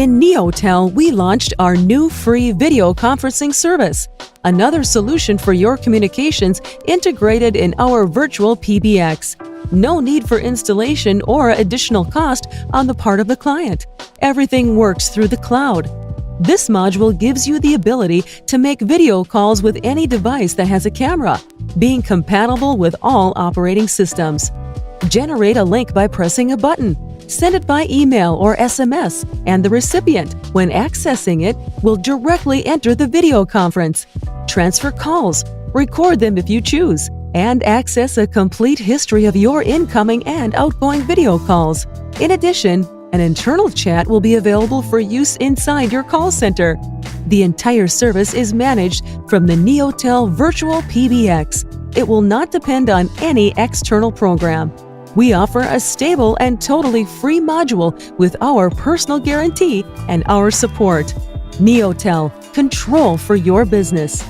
In Neotel, we launched our new free video conferencing service, another solution for your communications integrated in our Virtual PBX. No need for installation or additional cost on the part of the client. Everything works through the cloud. This module gives you the ability to make video calls with any device that has a camera, being compatible with all operating systems. Generate a link by pressing a button. Send it by email or SMS, and the recipient, when accessing it, will directly enter the video conference. Transfer calls, record them if you choose, and access a complete history of your incoming and outgoing video calls. In addition, an internal chat will be available for use inside your call center. The entire service is managed from the Neotel Virtual PBX. It will not depend on any external program. We offer a stable and totally free module with our personal guarantee and our support. Neotel, control for your business.